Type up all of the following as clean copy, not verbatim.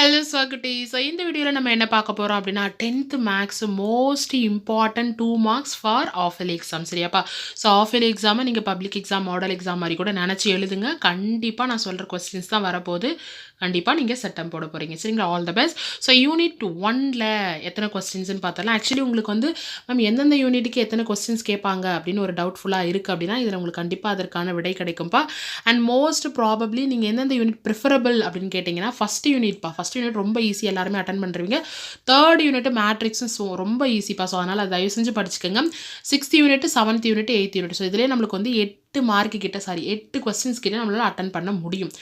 Hello ஸ்வாகுட்டி. So இந்த வீடியோவில் நம்ம என்ன பார்க்க போகிறோம் அப்படின்னா 10th maths most important 2 marks for half yearly exam. சரியாப்பா? ஸோ ஆஃப் இயர்லி எக்ஸாமை நீங்கள் பப்ளிக் எக்ஸாம் மாடல் எக்ஸாம் மாதிரி கூட நினச்சி எழுதுங்க. கண்டிப்பாக நான் சொல்கிற கொஸ்டின்ஸ் தான் வரப்போகுது. கண்டிப்பாக நீங்கள் செட்டம் போட போகிறீங்க. சரிங்களா? All the best. So unit 1ல் எத்தனை கொஸ்டின்ஸ்னு பார்த்தலாம். ஆக்சுவலி உங்களுக்கு வந்து மேம் எந்தெந்த யூனிட்டுக்கு எத்தனை கொஸ்டின்ஸ் கேட்பாங்க அப்படின்னு ஒரு டவுட்ஃபுல்லாக இருக்குது அப்படின்னா இதில் உங்களுக்கு கண்டிப்பாக அதற்கான விடை கிடைக்கும்ப்பா. அண்ட் மோஸ்ட் ப்ராபப்ளி நீங்கள் எந்தெந்த யூனிட் ப்ரிஃபரபிள் அப்படின்னு கேட்டிங்கன்னா ஃபஸ்ட் யூனிட் ரொம்ப ஈஸி, எல்லாருமே அட்டன் பண்ணுறீங்க. தேர்ட் யூனிட் மேட்ரிக்ஸும் ரொம்ப ஈஸிப்பா. ஸோ அதனால் அதை தயவு செஞ்சு படிச்சுக்கோங்க. 6th unit, 7th unit, 8th unit. So இதிலே நம்மளுக்கு வந்து 8 கொஸ்டின்ஸ் கிட்ட நம்மளால் அட்டன் பண்ண முடியும்.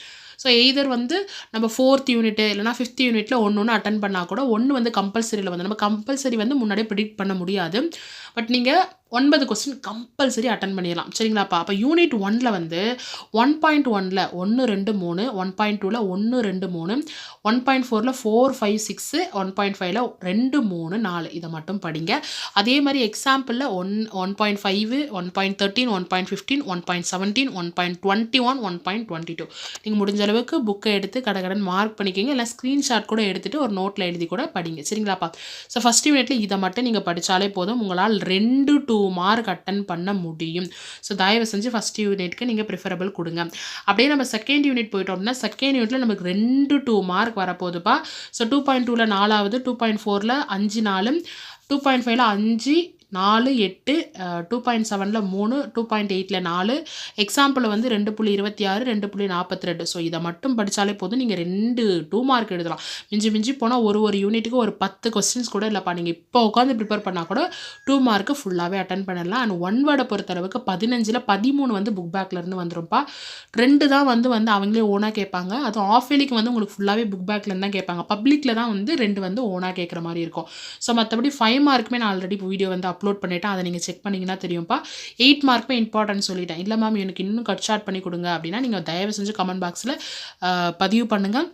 ஸோ எய்தர் வந்து நம்ம 4th யூனிட் இல்லைனா 5th யூனிட்டில் ஒன்று அட்டன் பண்ணால் கூட ஒன்று வந்து கம்பல்சரியில் வந்து நம்ம கம்பல்சரி வந்து முன்னாடியே ப்ரிடிக்ட் பண்ண முடியாது. பட் நீங்கள் 9 கொஸ்டின் கம்பல்சரி அட்டன் பண்ணிடலாம். சரிங்களாப்பா? அப்போ யூனிட் 1ல் வந்து 1.1ல் 1 2 3, 1.2ல் 1 2 3, 1.4ல் 4 5 6, 1.5ல் 2 3 4 இதை மட்டும் படிங்க. அதே மாதிரி எக்ஸாம்பிளில் 1.5, 1.13, 1.15, 1.17, 1.21, 1.22 நீங்கள் முடிஞ்ச அளவுக்கு புக்கை எடுத்து கடகடன் மார்க் பண்ணிக்கிங்க. இல்லை ஸ்க்ரீன்ஷாட் கூட எடுத்துகிட்டு ஒரு நோட்டில் எழுதி கூட படிங்க. சரிங்களாப்பா? ஸோ ஃபஸ்ட் யூனிட்டில் இதை மட்டும் நீங்கள் படித்தாலே போதும். உங்களால் 2 to 2 மார்க் அட்டன் பண்ண முடியும். ஸோ தயவு செஞ்சு ஃபஸ்ட் யூனிட்க்கு நீங்கள் ப்ரிஃபரபிள் கொடுங்க. அப்படியே நம்ம செகண்ட் யூனிட் போயிட்டோம் அப்படின்னா செகண்ட் யூனிட்டில் நமக்கு 2 மார்க் வரப்போகுதுப்பா. ஸோ 2.2ல் 4வது, 2.4ல் 5 4, 2.5ல் 5 4 8, 2.7ல் 3, 2.8ல் 4, எக்ஸாம்பிள் வந்து 2.26, 2.42. ஸோ இதை மட்டும் படித்தாலே போதும். நீங்கள் 2 மார்க் எழுதலாம். மிஞ்சி போனால் ஒரு யூனிட்டுக்கு ஒரு 10 கொஸ்டின்ஸ் கூட இல்லைப்பா. நீங்கள் இப்போ உட்காந்து ப்ரிப்பேர் பண்ணால் கூட 2 மார்க்கு ஃபுல்லாகவே அட்டன் பண்ணலாம். அண்ட் 1 வேர்டை பொறுத்தளவுக்கு 15ல் 13 வந்து புக் பேக்லேருந்து வந்துரும்ப்பா. 2 தான் வந்து அவங்களே ஓனாக கேட்பாங்க. அதுவும் ஆஃப் இயர்லிக்கு வந்து உங்களுக்கு ஃபுல்லாகவே புக் பேக்லேருந்து தான் கேட்பாங்க. பப்ளிக்கில் தான் வந்து 2 வந்து ஓனாக கேட்குற மாதிரி இருக்கும். ஸோ மற்றபடி 5 மார்க்குமே நான் ஆல்ரெடி வீடியோ வந்து அப்லோட் பண்ணிவிட்டேன். அதை நீங்கள் செக் பண்ணிங்கன்னா தெரியும்ப்பா. 8 மார்க்குமே இம்பார்ட்டன்ட் சொல்லிட்டேன். இல்லை மேம் எனக்கு இன்னும் கட் ஷார்ட் பண்ணி கொடுங்க அப்படின்னா நீங்கள் தயவு செஞ்சு கமெண்ட் பாக்ஸில் பதிவு பண்ணுங்கள்.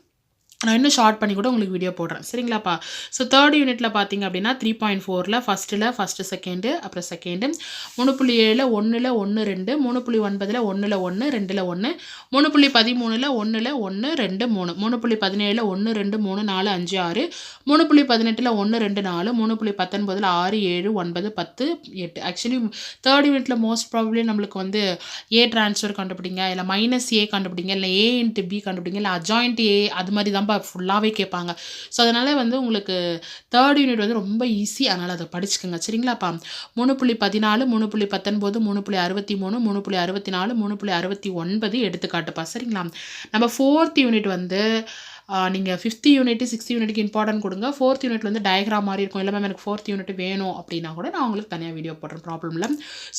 நான் இன்னும் ஷார்ட் பண்ணி கூட உங்களுக்கு வீடியோ போடுறேன். சரிங்களாப்பா? ஸோ தேர்ட் யூனிட்டில் பார்த்தீங்க அப்படின்னா 3.4ல் ஃபஸ்ட்டு செகண்டு, அப்புறம் செகண்டு 3.7ல் 1ல் 1 2, 3.9ல் 1ல் 1 2ல் 1, 3.13ல் 1ல் 1 2 3, 3.17ல் 1 2 3 4 5 6, 3.18ல் 1 2 4, 3.19ல் 6 7 9 10 8. ஆக்சுவலி தேர்ட் யூனிட்டில் மோஸ்ட் ப்ராபப்ளி நம்மளுக்கு வந்து ஏ ட்ரான்ஸ்ஃபர் கண்டுபிடிங்க, இல்லை -A கண்டுபிடிங்க, இல்லை A × B கண்டுபிடிங்க, இல்லை அஜாயிண்ட் A அது மாதிரி தான் ஃபுல்லாகவே கேட்பாங்க. ஸோ அதனால் வந்து உங்களுக்கு தேர்ட் யூனிட் வந்து ரொம்ப ஈஸி. அதனால் அதை படிச்சுக்கோங்க. சரிங்களாப்பா? 3.14, 3.19, 3.63, 3.64, 3.69 எடுத்துக்காட்டுப்பா. சரிங்களா? நம்ம 4th யூனிட் வந்து நீங்கள் 5th யூனிட் 6th யூனிட்டுக்கு இம்பார்ட்டன்ட் கொடுங்க. 4th யூனிட்டில் வந்து டயக்ராம் மாதிரி இருக்கும். இல்லை மேம் எனக்கு 4th யூனிட் வேணும் அப்படின்னா கூட நான் உங்களுக்கு தனியாக வீடியோ போடுறேன், ப்ராப்ளம் இல்லை.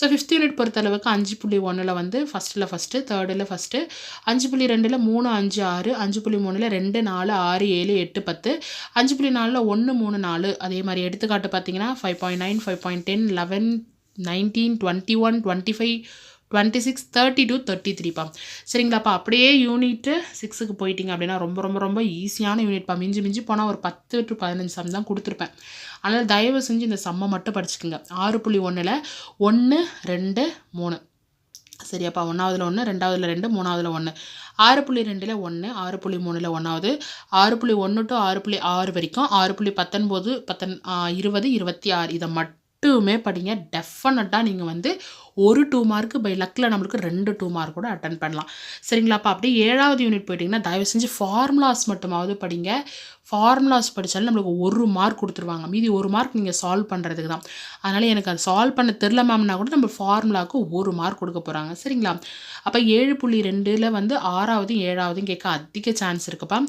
ஸோ 5th யூனிட் பொறுத்தளவுக்கு 5.1ல் வந்து ஃபஸ்ட்டு, தேர்டில் ஃபஸ்ட்டு, 5.2ல் 3 5 6, 5.3ல் 2 4 6 7 8 10, 5.4ல் 1 3 4. அதே மாதிரி எடுத்துக்காட்டு பார்த்தீங்கன்னா 5.9, 5.10, 11, 19, 21, 25, 26, 32, 33பா. சரிங்களாப்பா? அப்படியே யூனிட்டு 6க்கு போயிட்டீங்க அப்படின்னா ரொம்ப ஈஸியான யூனிட்ப்பா. மிஞ்சி போனால் ஒரு 10 to 15 சம் தான் கொடுத்துருப்பேன். அதனால் தயவு செஞ்சு இந்த சம்மை மட்டும் படிச்சுக்கோங்க. 6.1ல் 1 2 3. சரியாப்பா? 1வதுல 1, 2வதுல 2, 3வதுல 1. 6.2ல் 1, 6.3ல் 1வது, 6.1 to 6.6 வரைக்கும், 6.19, 20, 26 இதை மட்டுமே படிங்க. டெஃபினட்டாக நீங்கள் வந்து ஒரு 2 மார்க்கு பை லக்கில் நம்மளுக்கு 2 மார்க் கூட அட்டன் பண்ணலாம். சரிங்களாப்பா? அப்படியே 7வது யூனிட் போயிட்டிங்கன்னா தயவு செஞ்சு ஃபார்முலாஸ் மட்டுமாவது படிங்க. ஃபார்முலாஸ் படித்தாலும் நம்மளுக்கு 1 மார்க் கொடுத்துருவாங்க. மீதி 1 மார்க் நீங்கள் சால்வ் பண்ணுறதுக்கு தான். அதனால் எனக்கு அது சால்வ் பண்ண தெரில மேம்னா கூட நம்ம ஃபார்முலாவுக்கு 1 மார்க் கொடுக்க போகிறாங்க. சரிங்களா? அப்போ 7.2ல் வந்து 6வதும் 7வதும் கேட்க அதிக சான்ஸ் இருக்குப்பா.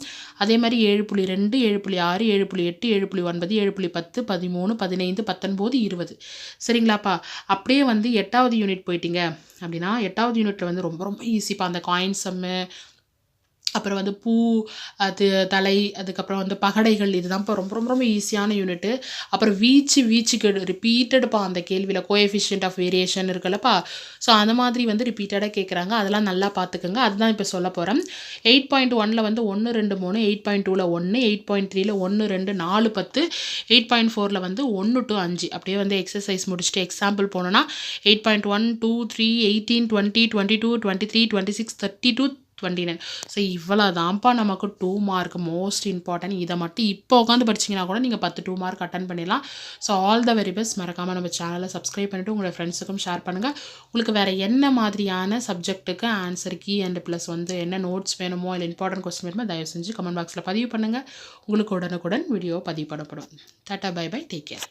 அதே மாதிரி 7.2, 7.6, 7.8, 7.9, 7.10, 13, 15, 19, 20. சரிங்களாப்பா? அப்படியே வந்து 8வது யூனிட் போயிட்டீங்க அப்படின்னா 8வது யூனிட்டில் வந்து ரொம்ப ஈஸிப்பா. அந்த காயின் சம்மு, அப்புறம் வந்து பூ, அது தலை, அதுக்கப்புறம் வந்து பகடைகள், இதுதான் இப்போ ரொம்ப ஈஸியான யூனிட்டு. அப்புறம் வீச்சுக்கு ரிப்பீட்டடுப்பா அந்த கேள்வியில் கோஎஃபிஷியன்ட் ஆஃப் வேரியேஷன் இருக்குல்லப்பா. ஸோ அந்த மாதிரி வந்து ரிப்பீட்டடாக கேட்குறாங்க. அதெல்லாம் நல்லா பார்த்துக்கோங்க. அதுதான் இப்போ சொல்ல போகிறேன். 8.1ல் வந்து 1 2 3, 8.2ல் 1, 8.3ல் 1 2 4 10, 8.4ல் வந்து 1 to 5. அப்படியே வந்து எக்ஸசைஸ் முடிச்சுட்டு எக்ஸாம்பிள் போனோன்னா 8.1 2 3 18 20 22 23 26 32 29. ஸோ இவ்வளோ தான்ப்பா நமக்கு 2 மார்க் மோஸ்ட் இம்பார்ட்டன்ட். இதை மட்டும் இப்போ உட்காந்து படிச்சிங்கன்னா கூட நீங்கள் 10 2 மார்க் அட்டன் பண்ணிடலாம். So all the very best. மறக்காமல் நம்ம சேனலை சப்ஸ்கிரைப் பண்ணிவிட்டு உங்களோட ஃப்ரெண்ட்ஸுக்கும் ஷேர் பண்ணுங்கள். உங்களுக்கு வேறு என்ன மாதிரியான சப்ஜெக்ட்டுக்கு ஆன்சர் கீ அண்ட் ப்ளஸ் என்ன நோட்ஸ் வேணுமோ இல்லை இம்பார்ட்டன்ட் கொஸ்டின் வேணுமோ தயவு செஞ்சு கமெண்ட் பாக்ஸில் பதிவு பண்ணுங்கள். உங்களுக்கு உடனுக்குடன் வீடியோ பதிவு பண்ணப்படும். Ta ta bye bye, take care.